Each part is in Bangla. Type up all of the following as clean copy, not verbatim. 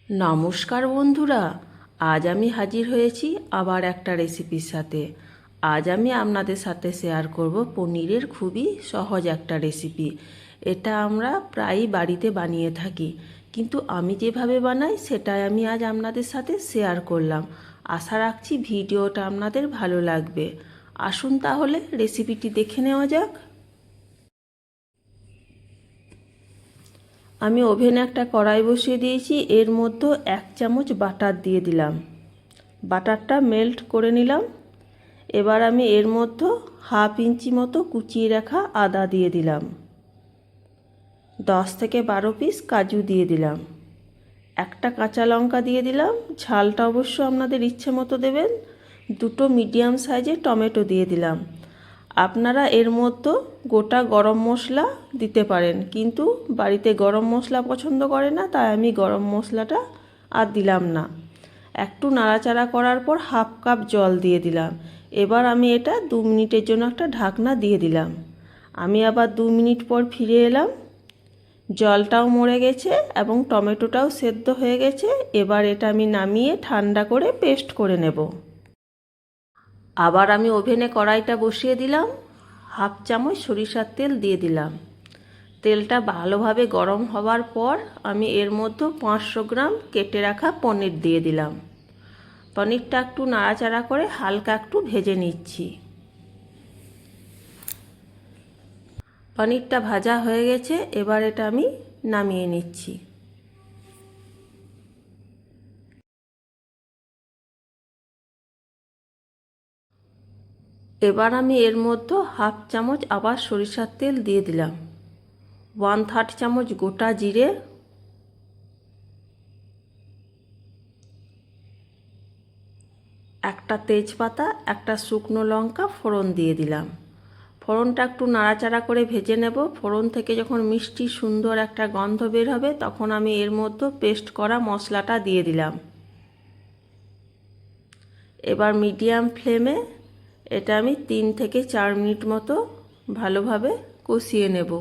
নমস্কার বন্ধুরা, আজ আমি হাজির হয়েছি আবার একটা রেসিপির সাথে। আজ আমি আপনাদের সাথে শেয়ার করব পনিরের খুবই সহজ একটা রেসিপি। এটা আমরা প্রায়ই বাড়িতে বানিয়ে থাকি, কিন্তু আমি যেভাবে বানাই সেটাই আমি আজ আপনাদের সাথে শেয়ার করলাম। আশা রাখছি ভিডিওটা আপনাদের ভালো লাগবে। আসুন তাহলে রেসিপিটি দেখে নেওয়া যাক। আমি ওভেনে একটা কড়াই বসিয়ে দিয়েছি, এর মধ্যে 1 চামচ বাটার দিয়ে দিলাম। বাটারটা মেল্ট করে নিলাম। এবার আমি এর মধ্যে 1/2 ইঞ্চি মতো কুচিয়ে রাখা আদা দিয়ে দিলাম। 10 থেকে 12 পিস কাজু দিয়ে দিলাম। একটা কাঁচা লঙ্কা দিয়ে দিলাম, ঝালটা অবশ্য আপনাদের ইচ্ছে মতো দেবেন। 2টো মিডিয়াম সাইজের টমেটো দিয়ে দিলাম। আপনারা এর মধ্যে গোটা গরম মশলা দিতে পারেন, কিন্তু বাড়িতে গরম মশলা পছন্দ করে না, তাই আমি গরম মশলাটা আর দিলাম না। একটু নাড়াচাড়া করার পর 1/2 কাপ জল দিয়ে দিলাম। এবার আমি এটা 2 মিনিটের জন্য একটা ঢাকনা দিয়ে দিলাম। আমি আবার 2 মিনিট পর ফিরে এলাম। জলটাও মরে গেছে এবং টমেটোটাও সেদ্ধ হয়ে গেছে। এবার এটা আমি নামিয়ে ঠান্ডা করে পেস্ট করে নেব। আবার আমি ওভেনে কড়াইটা বসিয়ে দিলাম। 1/2 চামচ সরিষার তেল দিয়ে দিলাম। তেলটা ভালোভাবে গরম হওয়ার পর আমি এর মধ্যে 500 গ্রাম কেটে রাখা পনির দিয়ে দিলাম। পনিরটা একটু নাড়াচাড়া করে হালকা একটু ভেজে নিচ্ছি। পনিরটা ভাজা হয়ে গেছে, এবার এটা আমি নামিয়ে নিচ্ছি। এবার আমি এর মধ্যে 1/2 চামচ আবার সরিষার তেল দিয়ে দিলাম। 1/3 চামচ গোটা জিরে, একটা তেজপাতা, একটা শুকনো লঙ্কা ফোড়ন দিয়ে দিলাম। ফোড়নটা একটু নাড়াচাড়া করে ভেজে নেব। ফোড়ন থেকে যখন মিষ্টি সুন্দর একটা গন্ধ বের হবে, তখন আমি এর মধ্যে পেস্ট করা মশলাটা দিয়ে দিলাম। এবার মিডিয়াম ফ্লেমে এটা আমি 3 থেকে 4 মিনিট মতো ভালোভাবে কষিয়ে নেব।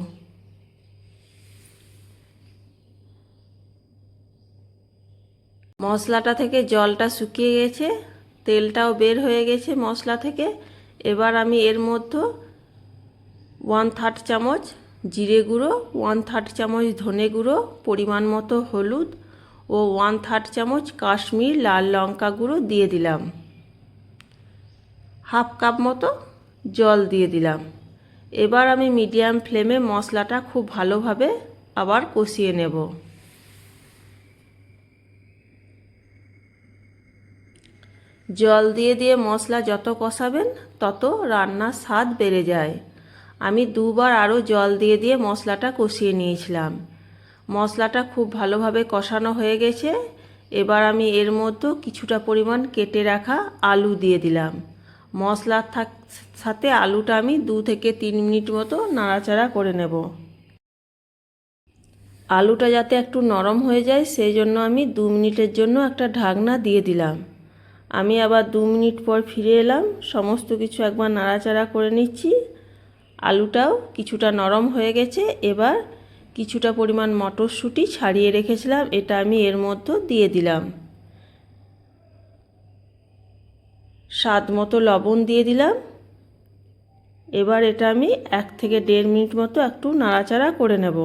মশলাটা থেকে জলটা শুকিয়ে গেছে, তেলটাও বের হয়ে গেছে মশলা থেকে। এবার আমি এর মধ্যে 1/3 চামচ জিরে গুঁড়ো, 1/3 চামচ ধনে গুঁড়ো, পরিমাণ মতো হলুদ ও 1/3 চামচ কাশ্মীর লাল লঙ্কা গুঁড়ো দিয়ে দিলাম। 1/2 কাপ মতো জল দিয়ে দিলাম। এবার আমি মিডিয়াম ফ্লেমে মশলাটা খুব ভালোভাবে আবার কষিয়ে নেব। জল দিয়ে দিয়ে মশলা যত কষাবেন তত রান্নার স্বাদ বেড়ে যায়। আমি 2বার আরও জল দিয়ে দিয়ে মশলাটা কষিয়ে নিয়েছিলাম। মশলাটা খুব ভালোভাবে কষানো হয়ে গেছে। এবার আমি এর মধ্যে কিছুটা পরিমাণ কেটে রাখা আলু দিয়ে দিলাম। মশলার সাথে আলুটা আমি 2 থেকে 3 মিনিট মতো নাড়াচাড়া করে নেব। আলুটা যাতে একটু নরম হয়ে যায়, সেই জন্য আমি 2 মিনিটের জন্য একটা ঢাকনা দিয়ে দিলাম। আমি আবার 2 মিনিট পর ফিরে এলাম। সমস্ত কিছু একবার নাড়াচাড়া করে নিচ্ছি। আলুটাও কিছুটা নরম হয়ে গেছে। এবার কিছুটা পরিমাণ মটরশুঁটি ছাড়িয়ে রেখেছিলাম, এটা আমি এর মধ্যে দিয়ে দিলাম। স্বাদ মতো লবণ দিয়ে দিলাম। এবার এটা আমি 1 থেকে 1.5 মিনিট মতো একটু নাড়াচাড়া করে নেব।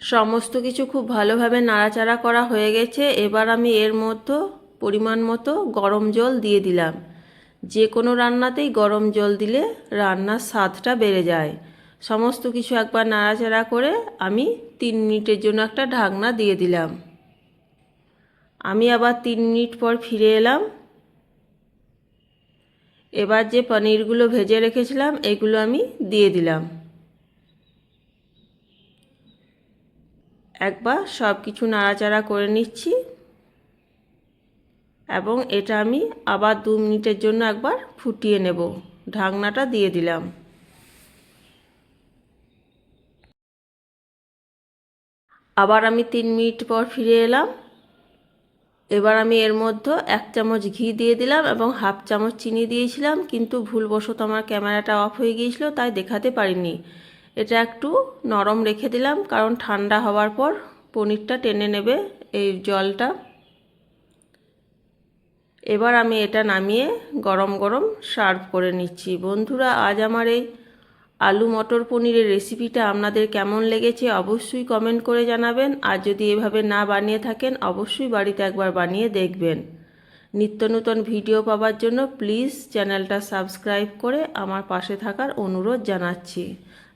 সমস্ত কিছু খুব ভালোভাবে নাড়াচাড়া করা হয়ে গেছে। এবার আমি এর মধ্যে পরিমাণ মতো গরম জল দিয়ে দিলাম। যে কোনো রান্নাতেই গরম জল দিলে রান্নার স্বাদটা বেড়ে যায়। সমস্ত কিছু একবার নাড়াচাড়া করে আমি 3 মিনিটের জন্য একটা ঢাকনা দিয়ে দিলাম। আমি আবার 3 মিনিট পর ফিরে এলাম। এবার যে পনিরগুলো ভেজে রেখেছিলাম এগুলো আমি দিয়ে দিলাম। একবার সব কিছু নাড়াচাড়া করে নিচ্ছি এবং এটা আমি আবার 2 মিনিটের জন্য একবার ফুটিয়ে নেব। ঢাকনাটা দিয়ে দিলাম। আবার আমি 3 মিনিট পর ফিরে এলাম। এবার আমি এর মধ্যে 1 চামচ ঘি দিয়ে দিলাম এবং হাফ চামচ চিনি দিয়েছিলাম, কিন্তু ভুলবশত আমার ক্যামেরাটা অফ হয়ে গিয়েছিল তাই দেখাতে পারিনি। এটা একটু নরম রেখে দিলাম, কারণ ঠান্ডা হওয়ার পর পনিরটা টেনে নেবে এই জলটা। এবার আমি এটা নামিয়ে গরম গরম সার্ভ করে নিচ্ছি। বন্ধুরা, আজ আমার এই আলু মটর পনিরের রেসিপিটা আপনাদের কেমন লেগেছে অবশ্যই কমেন্ট করে জানাবেন। আর যদি এভাবে না বানিয়ে থাকেন অবশ্যই বাড়িতে একবার বানিয়ে দেখবেন। নিত্য নতুন ভিডিও পাওয়ার জন্য প্লিজ চ্যানেলটা সাবস্ক্রাইব করে আমার পাশে থাকার অনুরোধ জানাচ্ছি।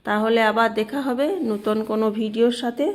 তাহলে আবার দেখা হবে নতুন কোনো ভিডিওর সাথে।